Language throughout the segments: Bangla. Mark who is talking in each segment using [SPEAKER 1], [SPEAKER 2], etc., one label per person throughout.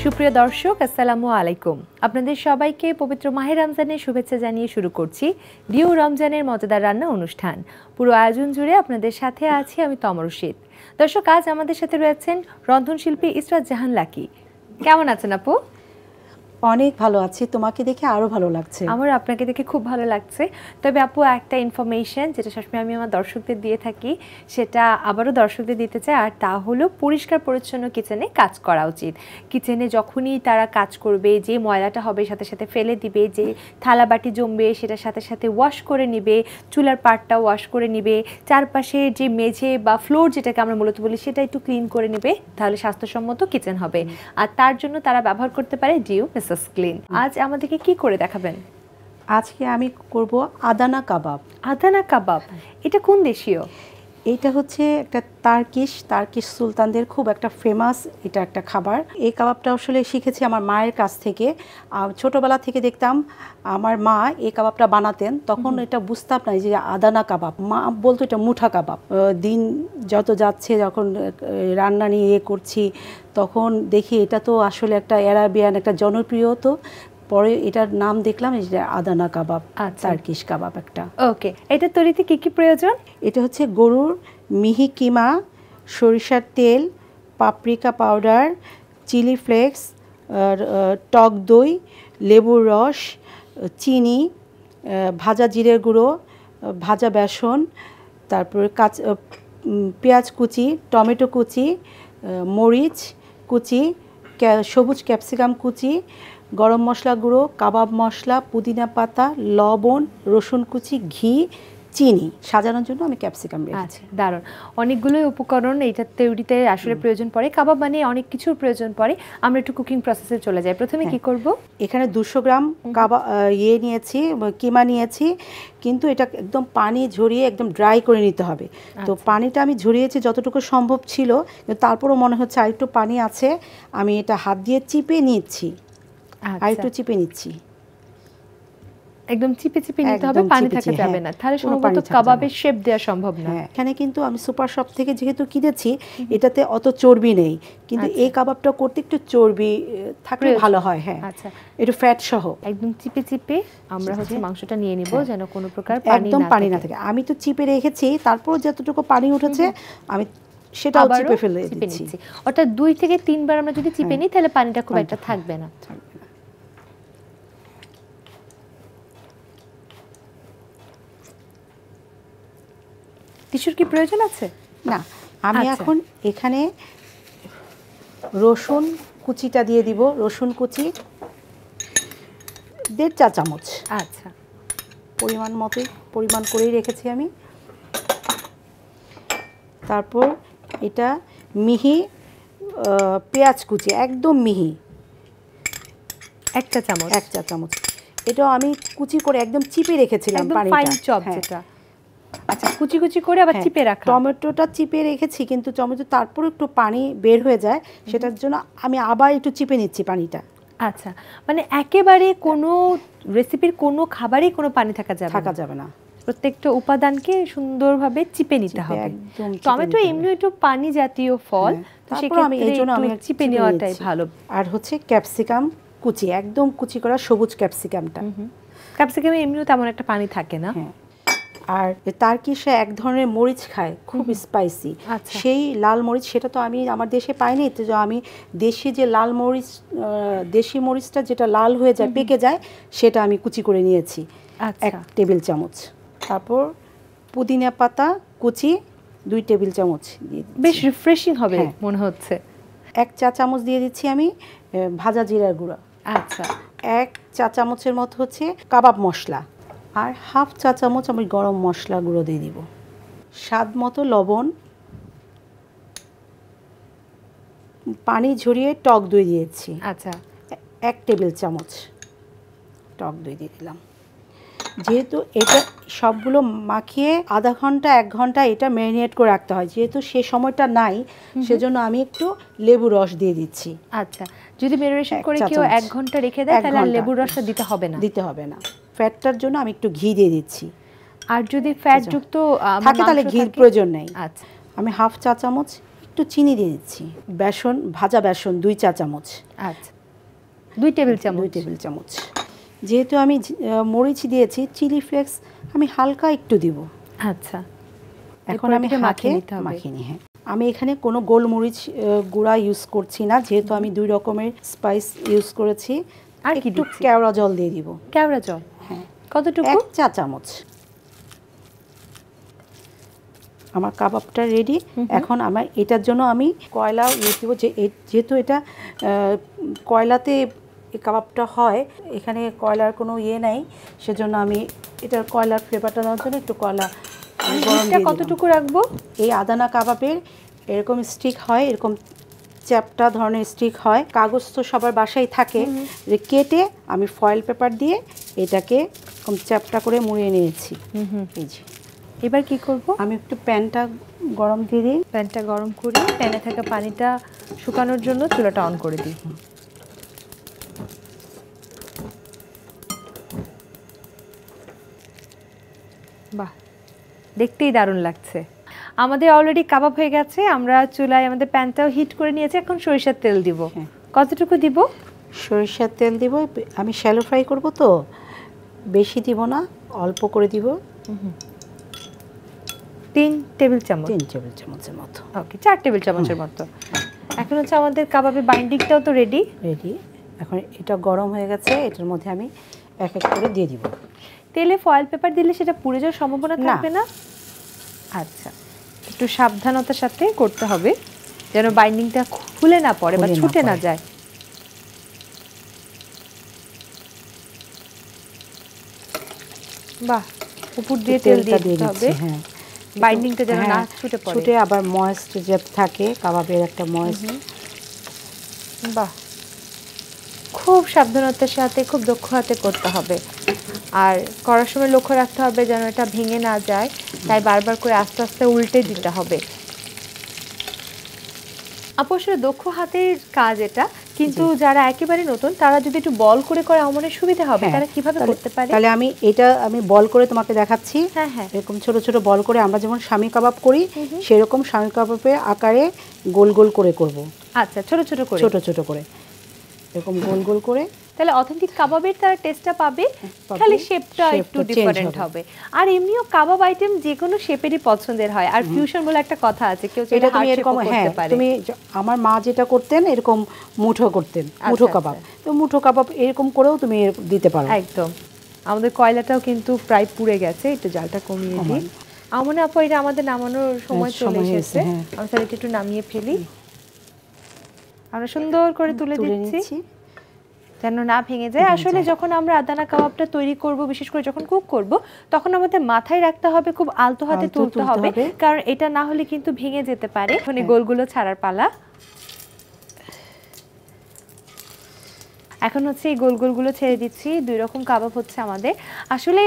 [SPEAKER 1] সুপ্রিয় দর্শক আসসালামু আলাইকুম। আপনাদের সবাইকে পবিত্র মাহে রমজানের শুভেচ্ছা জানিয়ে শুরু করছি ডিউ রমজানের মজাদার রান্না অনুষ্ঠান। পুরো আয়োজন জুড়ে আপনাদের সাথে আছি আমি তমর রশিদ। দর্শক, আজ আমাদের সাথে রয়েছেন রন্ধনশিল্পী ইসরাত জাহান লাকি। কেমন আছেন আপু?
[SPEAKER 2] অনেক ভালো আছি, তোমাকে দেখে আরো ভালো লাগছে।
[SPEAKER 1] আমার আপনাকে দেখে খুব ভালো লাগছে। তবে আপু, একটা ইনফরমেশন যেটা সবসময় আমি আমার দর্শকদের দিয়ে থাকি, সেটা আবারও দর্শকদের দিতে চাই, আর তা হলো পরিষ্কার পরিচ্ছন্ন কিচেনে কাজ করা উচিত। কিচেনে যখনই তারা কাজ করবে, যে ময়লাটা হবে সাথে সাথে ফেলে দিবে, যে থালা বাটি জমবে সেটার সাথে সাথে ওয়াশ করে নিবে, চুলার পাটটা ওয়াশ করে নিবে, চারপাশে যে মেঝে বা ফ্লোর যেটাকে আমরা মূলত বলি সেটা একটু ক্লিন করে নেবে, তাহলে স্বাস্থ্যসম্মত কিচেন হবে। আর তার জন্য তারা ব্যবহার করতে পারে ডিউ ক্লিন। আজ আমাদেরকে কি করে দেখাবেন?
[SPEAKER 2] আজকে আমি করব আদানা কাবাব।
[SPEAKER 1] আদানা কাবাব, এটা কোন দেশীয়?
[SPEAKER 2] এটা হচ্ছে একটা তার্কিশ সুলতানদের খুব একটা ফেমাস এটা একটা খাবার। এই কাবাবটা আসলে শিখেছি আমার মায়ের কাছ থেকে। ছোটবেলা থেকে দেখতাম আমার মা এই কাবাবটা বানাতেন, তখন এটা বুঝতাম না যে আদানা কাবাব, মা বলতো এটা মুঠা কাবাব। দিন যত যাচ্ছে, যখন রান্না নিয়ে করছি, তখন দেখি এটা তো আসলে একটা অ্যারাবিয়ান একটা জনপ্রিয়, তো পরে এটার নাম দেখলাম যে আদানা কাবাব, তার্কিশ কাবাব একটা।
[SPEAKER 1] ওকে, এটা তৈরিতে কি কি প্রয়োজন?
[SPEAKER 2] এটা হচ্ছে গরুর মিহি কিমা, সরিষার তেল, পাপরিকা পাউডার, চিলি ফ্লেক্স, টক দই, লেবুর রস, চিনি, ভাজা জিরের গুঁড়ো, ভাজা বেসন, তারপরে পেঁয়াজ কুচি, টমেটো কুচি, মরিচ কুচি, সবুজ ক্যাপসিকাম কুচি, গরম মশলা গুঁড়ো, কাবাব মশলা, পুদিনা পাতা, লবণ, রসুন কুচি, ঘি, চিনি। সাজানোর জন্য আমি ক্যাপসিকাম রেখেছি।
[SPEAKER 1] আচ্ছা, দারুণ। অনেকগুলোই উপকরণ এটা তৈরিতে আসলে প্রয়োজন পড়ে। কাবাব মানে অনেক কিছুর প্রয়োজন পড়ে। আমরা একটু কুকিং প্রসেসে চলে যাই। প্রথমে কি করব?
[SPEAKER 2] এখানে 200 গ্রাম কাবাব নিয়েছি, কিমা নিয়েছি, কিন্তু এটা একদম পানি ঝরিয়ে একদম ড্রাই করে নিতে হবে। তো পানিটা আমি ঝরিয়েছি যতটুকু সম্ভব ছিল, তারপরও মনে হচ্ছে আরেকটু পানি আছে। আমি এটা হাত দিয়ে চিপে নিচ্ছি, আরেকটু চিপে নিচ্ছি।
[SPEAKER 1] একদম চিপে চিপে নিতে হবে, পানি থাকা যাবে না, তাহলে সম্ভবত কাবাবের শেপ দেওয়া সম্ভব না।
[SPEAKER 2] এখানে কিন্তু আমি সুপার শপ থেকে যেহেতু কিনেছি, এটাতে অত চর্বি নেই, কিন্তু এই কাবাবটা করতে একটু চর্বি থাকলে ভালো হয়। হ্যাঁ, আচ্ছা, একটু ফ্যাট সহ
[SPEAKER 1] একদম চিপে চিপে আমরা হচ্ছে মাংসটা নিয়ে নিব, যেন কোনো প্রকার
[SPEAKER 2] একদম পানি না থাকে। আমি তো চিপে রেখেছি, তারপর যতটুকু পানি উঠেছে আমি সেটাও চিপে ফেলে দিচ্ছি।
[SPEAKER 1] অর্থাৎ 2 থেকে 3 বার আমরা যদি চিপে নিই, তাহলে পানিটা খুব একটা থাকবে না। টিস্যুর কি প্রয়োজন আছে?
[SPEAKER 2] না, আমি এখন এখানে রসুন কুচিটা দিয়ে দিব। রসুন কুচি 1.5 চা চামচ।
[SPEAKER 1] আচ্ছা,
[SPEAKER 2] পরিমাণ করেই রেখেছি আমি। তারপর এটা মিহি পেঁয়াজ কুচি, একদম মিহি
[SPEAKER 1] 1 চা চামচ।
[SPEAKER 2] 1 চা চামচ। এটাও আমি কুচি করে একদম চিপে রেখেছিলাম পানিটা।
[SPEAKER 1] ফাইন চপ যেটা। আচ্ছা, কুচি কুচি করে আবার চিপে রাখা।
[SPEAKER 2] টমেটোটা চিপে রেখেছি, কিন্তু টমেটো তারপর একটু পানি বের হয়ে যায়, সেটার জন্য আমি আবার একটু চিপে নিচ্ছি পানিটা।
[SPEAKER 1] আচ্ছা, মানে একেবারে কোনো রেসিপির কোনো খাবারেই কোনো পানি থাকা যাবে না। প্রত্যেকটা উপাদানকে সুন্দরভাবে চিপে নিতে হবে। টমেটো এমনি একটু পানি জাতীয় ফল, তো সেক্ষেত্রে আমি চিপে নেওয়াটাই ভালো।
[SPEAKER 2] আর হচ্ছে ক্যাপসিকাম কুচি, একদম কুচি করা সবুজ ক্যাপসিকামটা।
[SPEAKER 1] ক্যাপসিকামে এমনিও তেমন একটা পানি থাকে না।
[SPEAKER 2] আর তার্কিশে এক ধরনের মরিচ খায়, খুব স্পাইসি, সেই লাল মরিচ, সেটা তো আমি আমার দেশে পাইনি। তো আমি দেশি যে লাল মরিচ, দেশি মরিচটা যেটা লাল হয়ে যায়, পেকে যায়, সেটা আমি কুচি করে নিয়েছি 1 টেবিল চামচ। তারপর পুদিনা পাতা কুচি 2 টেবিল চামচ দিয়ে দিচ্ছি।
[SPEAKER 1] বেশ রিফ্রেশিং হবে মনে হচ্ছে।
[SPEAKER 2] 1 চা চামচ দিয়ে দিচ্ছি আমি ভাজা জিরার গুঁড়া।
[SPEAKER 1] আচ্ছা,
[SPEAKER 2] 1 চা চামচের মতো হচ্ছে কাবাব মশলা, আর 1/2 চা চামচ আমি গরম মশলা গুঁড়ো দিয়ে দিব। স্বাদ মতো লবণ, পানি ঝরিয়ে টক দই দিয়েছি।
[SPEAKER 1] আচ্ছা,
[SPEAKER 2] 1 টেবিল চামচ টক দই দিয়ে দিলাম। যেহেতু এটা সবগুলো মাখিয়ে আধা ঘন্টা 1 ঘন্টা এটা ম্যারিনেট করে রাখতে হয়, যেহেতু সে সময়টা নাই, সেজন্য আমি একটু লেবু রস দিয়ে দিচ্ছি।
[SPEAKER 1] আচ্ছা, যদি ম্যারিনেশন করে কেউ 1 ঘন্টা রেখে দেয়, তাহলে লেবুর রসটা দিতে হবে না।
[SPEAKER 2] ফ্যাটটার জন্য আমি একটু ঘি দিয়ে দিচ্ছি।
[SPEAKER 1] আর যদি ফ্যাট যুক্ত
[SPEAKER 2] থাকে তাহলে ঘির প্রয়োজন নেই।
[SPEAKER 1] আচ্ছা,
[SPEAKER 2] আমি 1/2 চা চামচ একটু চিনি দিয়ে দিচ্ছি, বেসন, ভাজা বেসন 2 চা চামচ,
[SPEAKER 1] আচ্ছা 2 টেবিল চামচ।
[SPEAKER 2] 2 টেবিল চামচ। যেহেতু আমি মরিচ দিয়েছি, চিলি ফ্লেক্স আমি হালকা একটু দিব।
[SPEAKER 1] আচ্ছা
[SPEAKER 2] এখন আমি হাতে মাখিয়ে নিই। হ্যাঁ, আমি এখানে কোনো গোলমরিচ গুঁড়া ইউজ করছি না, যেহেতু আমি 2 রকমের স্পাইস ইউজ করেছি।
[SPEAKER 1] আর কি
[SPEAKER 2] একটু
[SPEAKER 1] দিচ্ছি?
[SPEAKER 2] কেওড়া জল দিয়ে দিব।
[SPEAKER 1] কেওড়া জল,
[SPEAKER 2] হ্যাঁ,
[SPEAKER 1] কতটুকু?
[SPEAKER 2] 1 চা চামচ। আমার কাবাবটা রেডি। এখন আমার এটার জন্য আমি কয়লা ইউজ দিব, যেহেতু এটা কয়লাতে এই কাবাবটা হয়, এখানে কয়লার কোনো ইয়ে নাই, সেজন্য আমি এটার কয়লার ফ্লেভারটা দেওয়ার জন্য একটু কয়লা গরম দিয়ে দিলাম।
[SPEAKER 1] কতটুকু রাখবো?
[SPEAKER 2] এই আদানা কাবাবের এরকম স্টিক হয়, এরকম চ্যাপটা ধরনের স্টিক হয়, কাগজ তো সবার বাসায় থাকে, কেটে আমি ফয়েল পেপার দিয়ে এটাকে এরকম চ্যাপটা করে মুড়িয়ে নিয়েছি। এই যে
[SPEAKER 1] এবার কি করব?
[SPEAKER 2] আমি একটু প্যানটা গরম দিয়ে দিই।
[SPEAKER 1] প্যানটা গরম করে প্যানে থাকা পানিটা শুকানোর জন্য চুলাটা অন করে দিই। বাহ, দেখতেই দারুণ লাগছে। আমাদের অলরেডি কাবাব হয়ে গেছে, আমরা চুলায় আমাদের প্যানটাও হিট করে নিয়েছি। এখন সরিষার তেল দিব। কতটুকু দিব?
[SPEAKER 2] সরিষার তেল দিব। আমি শ্যালো ফ্রাই করব, তো বেশি দিব না, অল্প করে দিব।
[SPEAKER 1] 3 টেবিল চামচ।
[SPEAKER 2] 3 টেবিল চামচের মতো।
[SPEAKER 1] ওকে, 4 টেবিল চামচের মতো। এখন হচ্ছে আমাদের কাবাবের বাইন্ডিংটাও তো রেডি।
[SPEAKER 2] এখন এটা গরম হয়ে গেছে, এটার মধ্যে আমি এক এক করে দিয়ে দিব।
[SPEAKER 1] তেলে ফয়েল পেপার দিলে সেটা পুড়ে যাওয়ার সম্ভাবনা থাকবে না? আচ্ছা, একটু সাবধানতার সাথে করতে হবে যেন বাইন্ডিংটা খুলে না পড়ে বা ছুটে না যায়। বাহ, উপর দিয়ে তেল দিয়ে দিতে হবে।
[SPEAKER 2] হ্যাঁ,
[SPEAKER 1] বাইন্ডিংটা যেন না ছুটে পড়ে।
[SPEAKER 2] ছুটে আবার ময়েস্ট যে থাকে, কাবাবের একটা ময়েস্ট।
[SPEAKER 1] বাহ, খুব সাবধানতার সাথে, খুব দক্ষ হাতে করতে হবে। আর করার সময় লক্ষ্য রাখতে হবে যেন এটা ভেঙে না যায়, তাই বারবার করে আস্তে আস্তে উল্টে দিতে হবে। অবশ্য দক্ষ হাতের কাজ এটা, কিন্তু যারা একেবারে নতুন তারা যদি একটু বল করে করে আমার সুবিধা হবে। তারা কিভাবে করতে পারে?
[SPEAKER 2] তাহলে আমি বল করে তোমাকে দেখাচ্ছি।
[SPEAKER 1] হ্যাঁ হ্যাঁ,
[SPEAKER 2] এরকম ছোট ছোট বল করে আমরা যেমন স্বামী কাবাব করি, সেরকম স্বামী কাবাবের আকারে গোল গোল করে করব।
[SPEAKER 1] আচ্ছা, ছোট ছোট করে,
[SPEAKER 2] ছোট ছোট করে এরকম গোল গোল করে।
[SPEAKER 1] তাহলে অথেন্টিক কাবাবের তারা টেস্টটা পাবে, খালি শেপটা একটু ডিফারেন্ট হবে। আর এমনিও কাবাব আইটেম যে কোনো শেপেরই পছন্দের হয়। আর ফিউশন বলে একটা কথা আছে, কেউ
[SPEAKER 2] এটা তুমি এরকম, হ্যাঁ, তুমি আমার মা যেটা করতেন এরকম মুঠো করতেন, মুঠো কাবাব। তো মুঠো কাবাব এরকম করেও তুমি দিতে পারো।
[SPEAKER 1] একদম। আমাদের কয়লাটাও কিন্তু প্রায় পুড়ে গেছে, একটু জালটা কমিয়ে দিই। আমার মনে হয় এটা আমাদের নামানোর সময় চলে এসেছে। আমি তাহলে একটু নামিয়ে ফেলি। আমরা সুন্দর করে তুলে দিচ্ছি যেন না ভেঙে যায়। আসলে যখন আমরা আদানা কাবাবটা তৈরি করব, বিশেষ করে যখন কুক করব, তখন আমাদের মাথায় রাখতে হবে, খুব আলতো হাতে তুলতে হবে, কারণ এটা না হলে কিন্তু ভেঙে যেতে পারে। এখন গোলগুলো ছাড়ার পালা। এখন হচ্ছে এই গোল গোলগুলো ছেড়ে দিচ্ছি। 2 রকম কাবাব হচ্ছে আমাদের। আসলে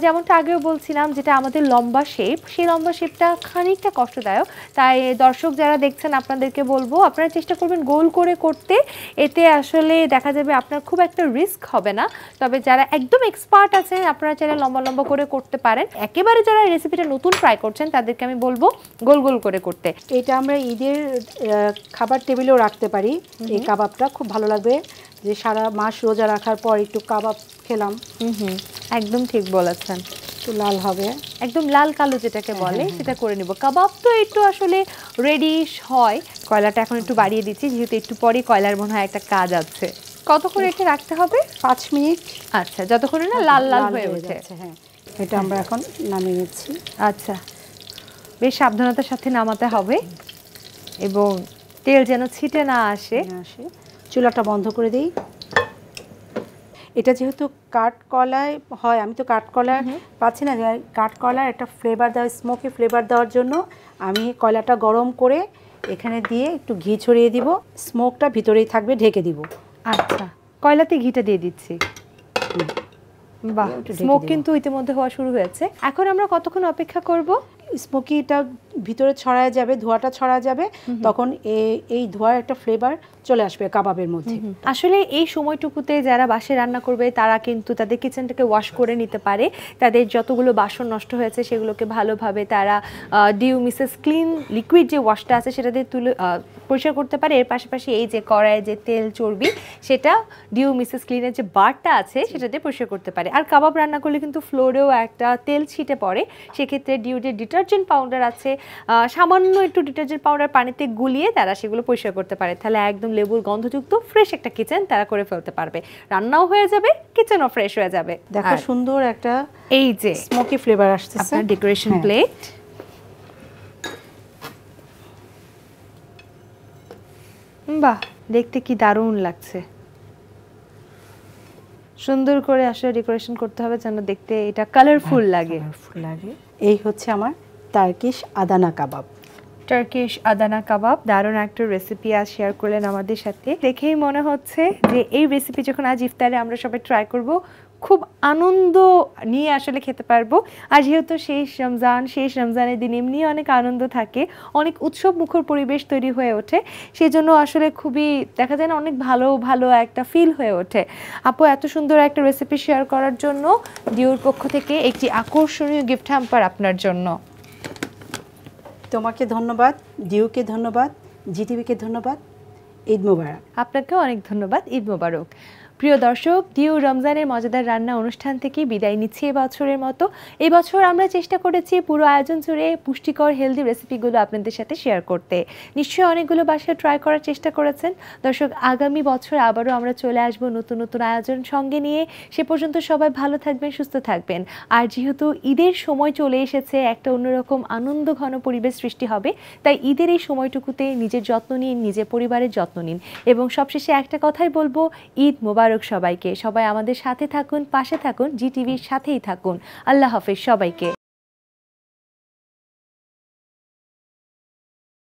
[SPEAKER 1] যেমনটা আগেও বলছিলাম, যেটা আমাদের লম্বা শেপ, সেই লম্বা শেপটা খানিকটা কষ্টদায়ক। তাই দর্শক যারা দেখছেন আপনাদেরকে বলবো, আপনারা চেষ্টা করবেন গোল করে করতে। এতে আসলে দেখা যাবে আপনার খুব একটা রিস্ক হবে না। তবে যারা একদম এক্সপার্ট আছেন, আপনারা চাইলে লম্বা লম্বা করে করতে পারেন। একেবারে যারা রেসিপিটা নতুন ট্রাই করছেন, তাদেরকে আমি বলবো গোল গোল করে করতে।
[SPEAKER 2] এটা আমরা ঈদের খাবার টেবিলেও রাখতে পারি। এই কাবাবটা খুব ভালো লাগবে, যে সারা মাস রোজা রাখার পর একটু কাবাব খেলাম।
[SPEAKER 1] একদম ঠিক বলেছেন।
[SPEAKER 2] একটু লাল হবে,
[SPEAKER 1] একদম লাল কালো যেটাকে বলে, সেটা করে নিব। কাবাব তো একটু আসলে রেডিশ হয়। কয়লাটা এখন একটু বাড়িয়ে দিচ্ছি, যেহেতু একটু পরে কয়লার মনে হয় একটা কাজ আছে। কতক্ষণ রেখে রাখতে হবে?
[SPEAKER 2] 5 মিনিট।
[SPEAKER 1] আচ্ছা, যতক্ষণে না লাল লাল হয়ে ওঠে।
[SPEAKER 2] হ্যাঁ, এটা আমরা এখন নামিয়ে নিচ্ছি।
[SPEAKER 1] আচ্ছা, বেশ সাবধানতার সাথে নামাতে হবে এবং তেল যেন ছিটে না আসে।
[SPEAKER 2] চুলাটা বন্ধ করে দিই। এটা যেহেতু কাঠকলায় হয়, আমি তো কাঠকলা পাচ্ছি না, কাঠকলার একটা ফ্লেভার দেওয়া, স্মোকি ফ্লেভার দেওয়ার জন্য আমি কয়লাটা গরম করে এখানে দিয়ে একটু ঘি ছড়িয়ে দিব। স্মোকটা ভিতরেই থাকবে, ঢেকে দিব।
[SPEAKER 1] আচ্ছা, কয়লাতে ঘিটা দিয়ে দিচ্ছি। বাহ, স্মোক কিন্তু ইতিমধ্যে হওয়া শুরু হয়েছে। এখন আমরা কতক্ষণ অপেক্ষা করব?
[SPEAKER 2] স্মোকিটা ভিতরে ছড়ায় যাবে, ধোঁয়াটা ছড়া যাবে, তখন এই ধোঁয়ার একটা ফ্লেভার চলে আসবে কাবাবের মধ্যে।
[SPEAKER 1] আসলে এই সময়টুকুতে যারা বাসায় রান্না করবে তারা কিন্তু তাদের কিচেনটাকে ওয়াশ করে নিতে পারে। তাদের যতগুলো বাসন নষ্ট হয়েছে সেগুলোকে ভালোভাবে তারা ডিউ মিসেস ক্লিন লিকুইড যে ওয়াশটা আছে সেটা দিয়ে তুলে পরিষ্কার করতে পারে। এর পাশাপাশি এই যে কড়াইয়ে যে তেল চর্বি সেটা ডিউ মিসেস ক্লিনের যে বারটা আছে সেটা দিয়ে পরিষ্কার করতে পারে। আর কাবাব রান্না করলে কিন্তু ফ্লোরেও একটা তেল ছিটে পড়ে, সেক্ষেত্রে ডিউ যে ডিটারজেন্ট পাউডার আছে সামান্য একটু ডিটারজেন্ট পাউডার পানিতে গুলিয়ে তারা সেগুলো পরিষ্কার করতে পারে। তাহলে একদম লেবুর গন্ধযুক্ত ফ্রেশ একটা কিচেন তারা করে ফেলতে পারবে, রান্নাও হয়ে যাবে, কিচেনও ফ্রেশ হয়ে যাবে।
[SPEAKER 2] দেখো সুন্দর একটা
[SPEAKER 1] এই যে
[SPEAKER 2] স্মোকি ফ্লেভার আসছে
[SPEAKER 1] আপনার ডেকোরেশন প্লেট। বাহ, দেখতে কি দারুণ লাগছে। সুন্দর করে আসলে ডেকোরেশন করতে হবে যেন দেখতে এটা কালারফুল লাগে।
[SPEAKER 2] এই হচ্ছে আমার টার্কিশ আদানা কাবাব।
[SPEAKER 1] টার্কিশ আদানা কাবাব দারুণ একটা রেসিপি আজ শেয়ার করলেন আমাদের সাথে। দেখেই মনে হচ্ছে যে এই রেসিপি যখন আজ ইফতারে আমরা সবাই ট্রাই করব, খুব আনন্দ নিয়ে আসলে খেতে পারবো। আর যেহেতু শেষ রমজানের দিন এমনি অনেক আনন্দ থাকে, অনেক উৎসব মুখর পরিবেশ তৈরি হয়ে ওঠে, সেই জন্য আসলে খুবই দেখা যায় না অনেক ভালো ভালো একটা ফিল হয়ে ওঠে। আপু এত সুন্দর একটা রেসিপি শেয়ার করার জন্য ডিউর পক্ষ থেকে একটি আকর্ষণীয় গিফট হ্যাম্পার আপনার জন্য।
[SPEAKER 2] তোমাকে ধন্যবাদ, ডিউকে ধন্যবাদ, জিটিভিকে ধন্যবাদ। ঈদ মোবারক।
[SPEAKER 1] আপনাকেও অনেক ধন্যবাদ, ঈদ মোবারক। প্রিয় দর্শক, ডিউ রমজানের মজাদার রান্না অনুষ্ঠান থেকে বিদায় নিচ্ছি এবছরের মতো। এবছর আমরা চেষ্টা করেছি পুরো আয়োজন জুড়ে পুষ্টিকর হেলদি রেসিপিগুলো আপনাদের সাথে শেয়ার করতে। নিশ্চয়ই অনেকগুলো বাসায় ট্রাই করার চেষ্টা করেছেন। দর্শক, আগামী বছর আবারও আমরা চলে আসব নতুন নতুন আয়োজন সঙ্গে নিয়ে। সে পর্যন্ত সবাই ভালো থাকবেন, সুস্থ থাকবেন। আর যেহেতু ঈদের সময় চলে এসেছে, একটা অন্যরকম আনন্দ ঘন পরিবেশ সৃষ্টি হবে, তাই ঈদের এই সময়টুকুতে নিজের যত্ন নিন, নিজের পরিবারের যত্ন নিন। এবং সবশেষে একটা কথাই বলবো, ঈদ মোবারক সবাইকে। সবাই আমাদের সাথে থাকুন, পাশে থাকুন, জিটিভির সাথেই থাকুন। আল্লাহ হাফেজ সবাইকে।